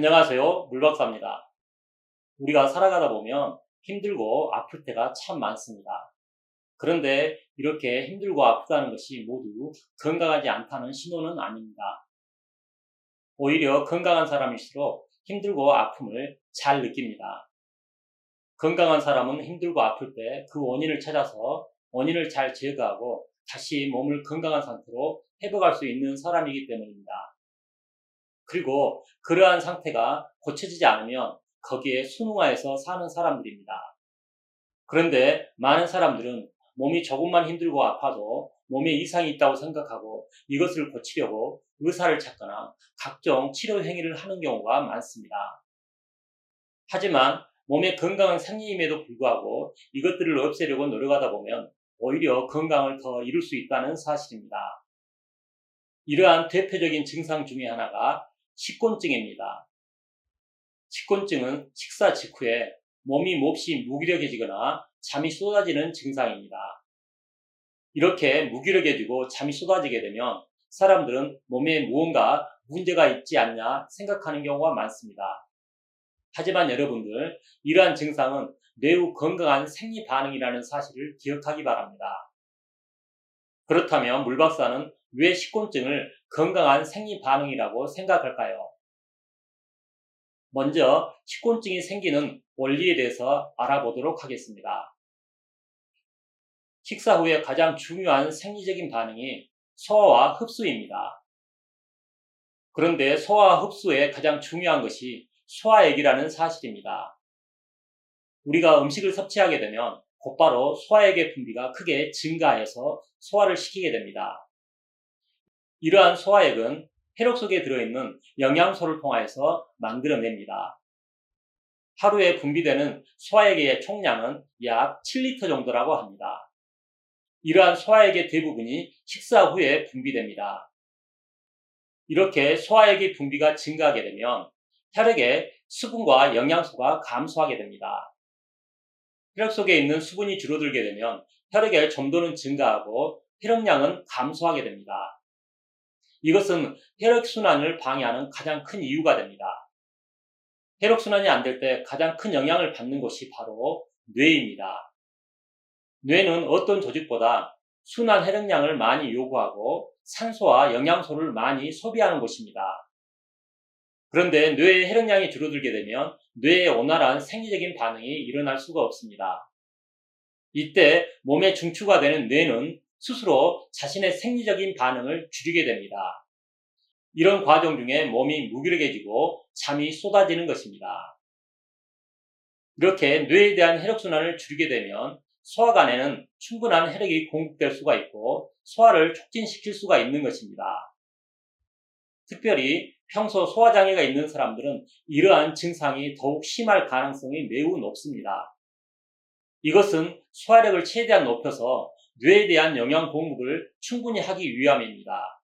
안녕하세요. 물박사입니다. 우리가 살아가다 보면 힘들고 아플 때가 참 많습니다. 그런데 이렇게 힘들고 아프다는 것이 모두 건강하지 않다는 신호는 아닙니다. 오히려 건강한 사람일수록 힘들고 아픔을 잘 느낍니다. 건강한 사람은 힘들고 아플 때 그 원인을 찾아서 원인을 잘 제거하고 다시 몸을 건강한 상태로 회복할 수 있는 사람이기 때문입니다. 그리고 그러한 상태가 고쳐지지 않으면 거기에 순응하여서 사는 사람들입니다. 그런데 많은 사람들은 몸이 조금만 힘들고 아파도 몸에 이상이 있다고 생각하고 이것을 고치려고 의사를 찾거나 각종 치료 행위를 하는 경우가 많습니다. 하지만 몸에 건강한 생리임에도 불구하고 이것들을 없애려고 노력하다 보면 오히려 건강을 더 잃을 수 있다는 사실입니다. 이러한 대표적인 증상 중에 하나가 식곤증입니다. 식곤증은 식사 직후에 몸이 몹시 무기력해지거나 잠이 쏟아지는 증상입니다. 이렇게 무기력해지고 잠이 쏟아지게 되면 사람들은 몸에 무언가 문제가 있지 않냐 생각하는 경우가 많습니다. 하지만 여러분들, 이러한 증상은 매우 건강한 생리 반응이라는 사실을 기억하기 바랍니다. 그렇다면 물박사는 왜 식곤증을 건강한 생리 반응이라고 생각할까요? 먼저 식곤증이 생기는 원리에 대해서 알아보도록 하겠습니다. 식사 후에 가장 중요한 생리적인 반응이 소화와 흡수입니다. 그런데 소화와 흡수에 가장 중요한 것이 소화액이라는 사실입니다. 우리가 음식을 섭취하게 되면 곧바로 소화액의 분비가 크게 증가해서 소화를 시키게 됩니다. 이러한 소화액은 혈액 속에 들어있는 영양소를 통하여서 만들어냅니다. 하루에 분비되는 소화액의 총량은 약 7리터 정도라고 합니다. 이러한 소화액의 대부분이 식사 후에 분비됩니다. 이렇게 소화액의 분비가 증가하게 되면 혈액의 수분과 영양소가 감소하게 됩니다. 혈액 속에 있는 수분이 줄어들게 되면 혈액의 점도는 증가하고 혈액량은 감소하게 됩니다. 이것은 혈액순환을 방해하는 가장 큰 이유가 됩니다. 혈액순환이 안 될 때 가장 큰 영향을 받는 곳이 바로 뇌입니다. 뇌는 어떤 조직보다 순환 혈액량을 많이 요구하고 산소와 영양소를 많이 소비하는 곳입니다. 그런데 뇌의 혈액량이 줄어들게 되면 뇌에 원활한 생리적인 반응이 일어날 수가 없습니다. 이때 몸에 중추가 되는 뇌는 스스로 자신의 생리적인 반응을 줄이게 됩니다. 이런 과정 중에 몸이 무기력해지고 잠이 쏟아지는 것입니다. 이렇게 뇌에 대한 혈액순환을 줄이게 되면 소화관에는 충분한 혈액이 공급될 수가 있고 소화를 촉진시킬 수가 있는 것입니다. 특별히 평소 소화장애가 있는 사람들은 이러한 증상이 더욱 심할 가능성이 매우 높습니다. 이것은 소화력을 최대한 높여서 뇌에 대한 영양 공급을 충분히 하기 위함입니다.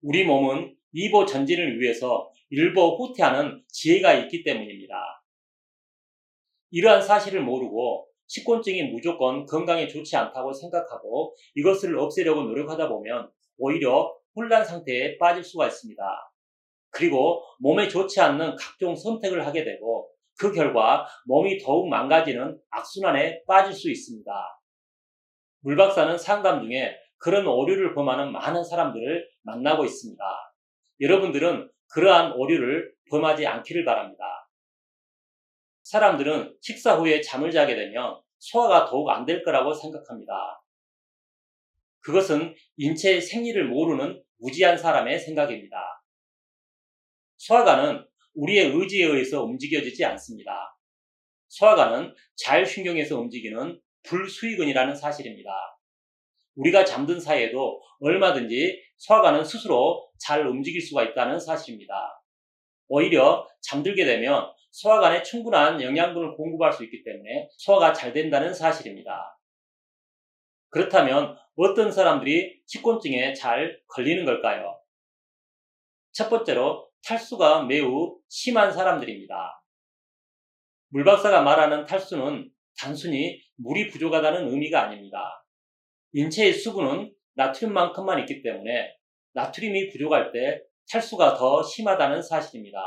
우리 몸은 이보 전진을 위해서 일보 후퇴하는 지혜가 있기 때문입니다. 이러한 사실을 모르고 식곤증이 무조건 건강에 좋지 않다고 생각하고 이것을 없애려고 노력하다 보면 오히려 혼란 상태에 빠질 수가 있습니다. 그리고 몸에 좋지 않는 각종 선택을 하게 되고 그 결과 몸이 더욱 망가지는 악순환에 빠질 수 있습니다. 물박사는 상담 중에 그런 오류를 범하는 많은 사람들을 만나고 있습니다. 여러분들은 그러한 오류를 범하지 않기를 바랍니다. 사람들은 식사 후에 잠을 자게 되면 소화가 더욱 안 될 거라고 생각합니다. 그것은 인체의 생리를 모르는 무지한 사람의 생각입니다. 소화관은 우리의 의지에 의해서 움직여지지 않습니다. 소화관은 자율신경에서 움직이는 불수의근이라는 사실입니다. 우리가 잠든 사이에도 얼마든지 소화관은 스스로 잘 움직일 수가 있다는 사실입니다. 오히려 잠들게 되면 소화관에 충분한 영양분을 공급할 수 있기 때문에 소화가 잘 된다는 사실입니다. 그렇다면 어떤 사람들이 식곤증에 잘 걸리는 걸까요? 첫 번째로 탈수가 매우 심한 사람들입니다. 물박사가 말하는 탈수는 단순히 물이 부족하다는 의미가 아닙니다. 인체의 수분은 나트륨만큼만 있기 때문에 나트륨이 부족할 때 탈수가 더 심하다는 사실입니다.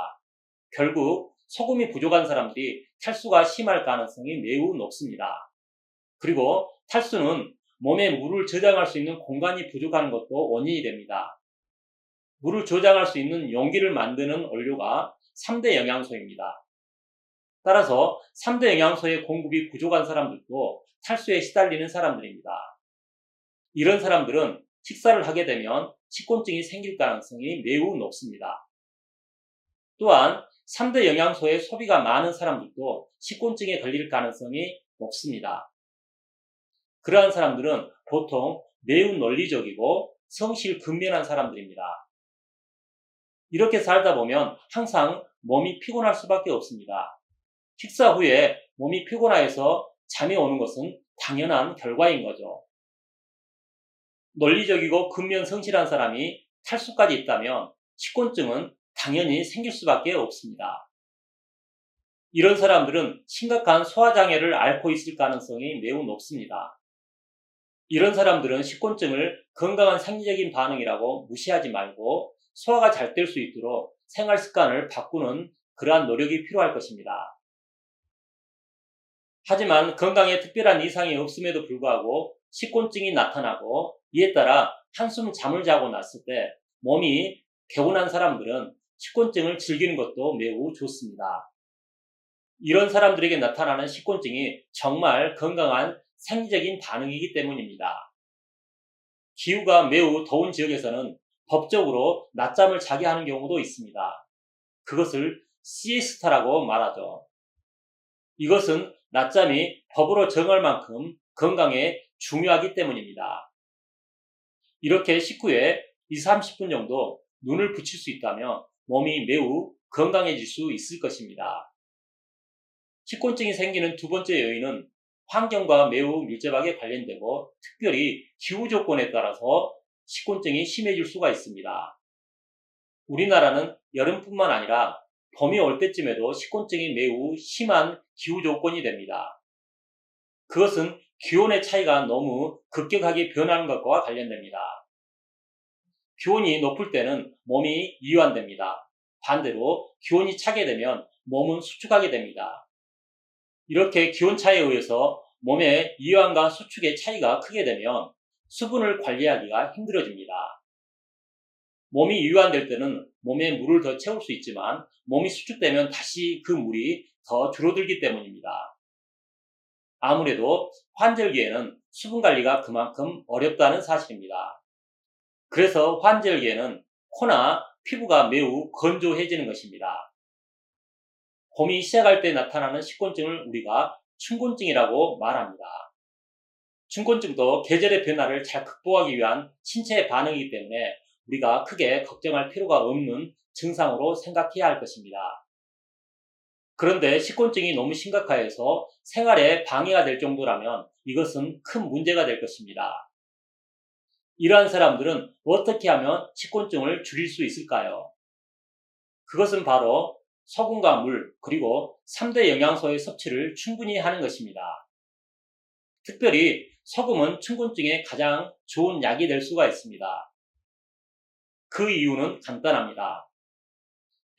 결국 소금이 부족한 사람들이 탈수가 심할 가능성이 매우 높습니다. 그리고 탈수는 몸에 물을 저장할 수 있는 공간이 부족한 것도 원인이 됩니다. 물을 저장할 수 있는 용기를 만드는 원료가 3대 영양소입니다. 따라서 3대 영양소의 공급이 부족한 사람들도 탈수에 시달리는 사람들입니다. 이런 사람들은 식사를 하게 되면 식곤증이 생길 가능성이 매우 높습니다. 또한 3대 영양소의 소비가 많은 사람들도 식곤증에 걸릴 가능성이 높습니다. 그러한 사람들은 보통 매우 논리적이고 성실근면한 사람들입니다. 이렇게 살다 보면 항상 몸이 피곤할 수밖에 없습니다. 식사 후에 몸이 피곤해서 잠이 오는 것은 당연한 결과인 거죠. 논리적이고 근면 성실한 사람이 탈수까지 있다면 식곤증은 당연히 생길 수밖에 없습니다. 이런 사람들은 심각한 소화장애를 앓고 있을 가능성이 매우 높습니다. 이런 사람들은 식곤증을 건강한 생리적인 반응이라고 무시하지 말고 소화가 잘 될 수 있도록 생활 습관을 바꾸는 그러한 노력이 필요할 것입니다. 하지만 건강에 특별한 이상이 없음에도 불구하고 식곤증이 나타나고 이에 따라 한숨 잠을 자고 났을 때 몸이 개운한 사람들은 식곤증을 즐기는 것도 매우 좋습니다. 이런 사람들에게 나타나는 식곤증이 정말 건강한 생리적인 반응이기 때문입니다. 기후가 매우 더운 지역에서는 법적으로 낮잠을 자게 하는 경우도 있습니다. 그것을 시에스타라고 말하죠. 이것은 낮잠이 법으로 정할 만큼 건강에 중요하기 때문입니다. 이렇게 식후에 20-30분 정도 눈을 붙일 수 있다면 몸이 매우 건강해질 수 있을 것입니다. 식곤증이 생기는 두 번째 요인은 환경과 매우 밀접하게 관련되고 특별히 기후 조건에 따라서 식곤증이 심해질 수가 있습니다. 우리나라는 여름뿐만 아니라 봄이 올 때쯤에도 식곤증이 매우 심한 기후 조건이 됩니다. 그것은 기온의 차이가 너무 급격하게 변하는 것과 관련됩니다. 기온이 높을 때는 몸이 이완됩니다. 반대로 기온이 차게 되면 몸은 수축하게 됩니다. 이렇게 기온 차이에 의해서 몸의 이완과 수축의 차이가 크게 되면 수분을 관리하기가 힘들어집니다. 몸이 이완될 때는 몸에 물을 더 채울 수 있지만 몸이 수축되면 다시 그 물이 더 줄어들기 때문입니다. 아무래도 환절기에는 수분 관리가 그만큼 어렵다는 사실입니다. 그래서 환절기에는 코나 피부가 매우 건조해지는 것입니다. 봄이 시작할 때 나타나는 식곤증을 우리가 춘곤증이라고 말합니다. 춘곤증도 계절의 변화를 잘 극복하기 위한 신체의 반응이기 때문에 우리가 크게 걱정할 필요가 없는 증상으로 생각해야 할 것입니다. 그런데 식곤증이 너무 심각해서 생활에 방해가 될 정도라면 이것은 큰 문제가 될 것입니다. 이러한 사람들은 어떻게 하면 식곤증을 줄일 수 있을까요? 그것은 바로 소금과 물 그리고 3대 영양소의 섭취를 충분히 하는 것입니다. 특별히 소금은 춘곤증에 가장 좋은 약이 될 수가 있습니다. 그 이유는 간단합니다.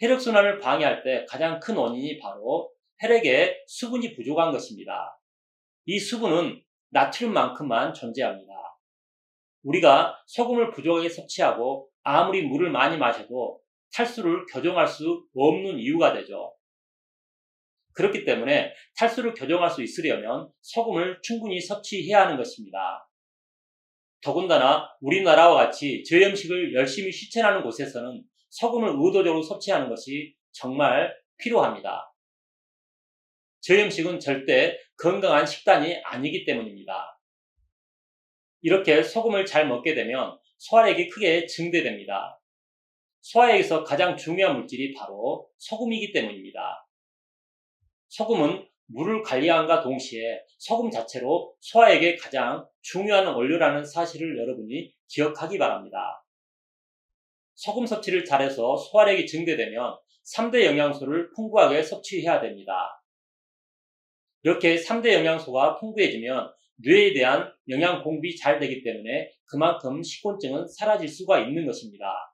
혈액순환을 방해할 때 가장 큰 원인이 바로 혈액에 수분이 부족한 것입니다. 이 수분은 나트륨만큼만 존재합니다. 우리가 소금을 부족하게 섭취하고 아무리 물을 많이 마셔도 탈수를 교정할 수 없는 이유가 되죠. 그렇기 때문에 탈수를 교정할 수 있으려면 소금을 충분히 섭취해야 하는 것입니다. 더군다나 우리나라와 같이 저염식을 열심히 실천하는 곳에서는 소금을 의도적으로 섭취하는 것이 정말 필요합니다. 저염식은 절대 건강한 식단이 아니기 때문입니다. 이렇게 소금을 잘 먹게 되면 소화력이 크게 증대됩니다. 소화액에서 가장 중요한 물질이 바로 소금이기 때문입니다. 소금은 물을 관리함과 동시에 소금 자체로 소화액에 가장 중요한 원료라는 사실을 여러분이 기억하기 바랍니다. 소금 섭취를 잘해서 소화력이 증대되면 3대 영양소를 풍부하게 섭취해야 됩니다. 이렇게 3대 영양소가 풍부해지면 뇌에 대한 영양 공급이 잘 되기 때문에 그만큼 식곤증은 사라질 수가 있는 것입니다.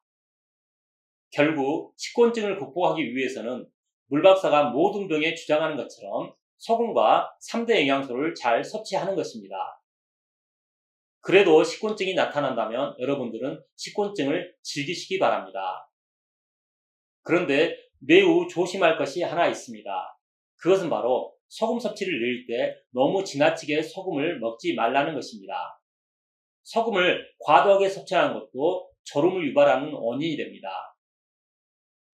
결국 식곤증을 극복하기 위해서는 물박사가 모든 병에 주장하는 것처럼 소금과 3대 영양소를 잘 섭취하는 것입니다. 그래도 식곤증이 나타난다면 여러분들은 식곤증을 즐기시기 바랍니다. 그런데 매우 조심할 것이 하나 있습니다. 그것은 바로 소금 섭취를 늘릴 때 너무 지나치게 소금을 먹지 말라는 것입니다. 소금을 과도하게 섭취하는 것도 졸음을 유발하는 원인이 됩니다.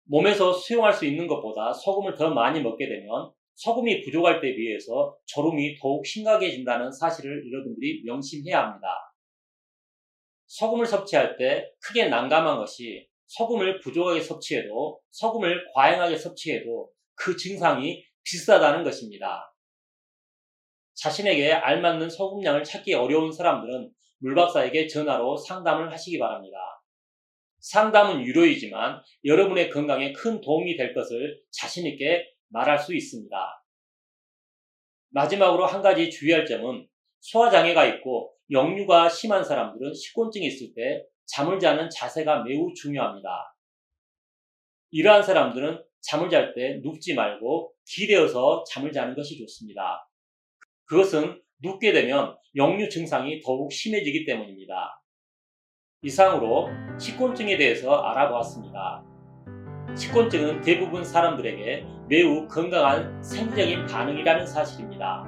몸에서 수용할 수 있는 것보다 소금을 더 많이 먹게 되면 소금이 부족할 때에 비해서 졸음이 더욱 심각해진다는 사실을 여러분들이 명심해야 합니다. 소금을 섭취할 때 크게 난감한 것이 소금을 부족하게 섭취해도 소금을 과잉하게 섭취해도 그 증상이 비슷하다는 것입니다. 자신에게 알맞는 소금량을 찾기 어려운 사람들은 물박사에게 전화로 상담을 하시기 바랍니다. 상담은 유료이지만 여러분의 건강에 큰 도움이 될 것을 자신있게 말할 수 있습니다. 마지막으로 한 가지 주의할 점은 소화장애가 있고 역류가 심한 사람들은 식곤증이 있을 때 잠을 자는 자세가 매우 중요합니다. 이러한 사람들은 잠을 잘 때 눕지 말고 기대어서 잠을 자는 것이 좋습니다. 그것은 눕게 되면 역류 증상이 더욱 심해지기 때문입니다. 이상으로 식곤증에 대해서 알아보았습니다. 식곤증은 대부분 사람들에게 매우 건강한 생리적인 반응이라는 사실입니다.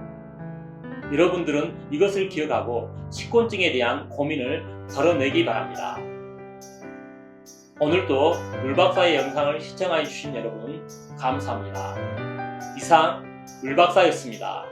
여러분들은 이것을 기억하고 식곤증에 대한 고민을 덜어내기 바랍니다. 오늘도 물박사의 영상을 시청해 주신 여러분 감사합니다. 이상 물박사였습니다.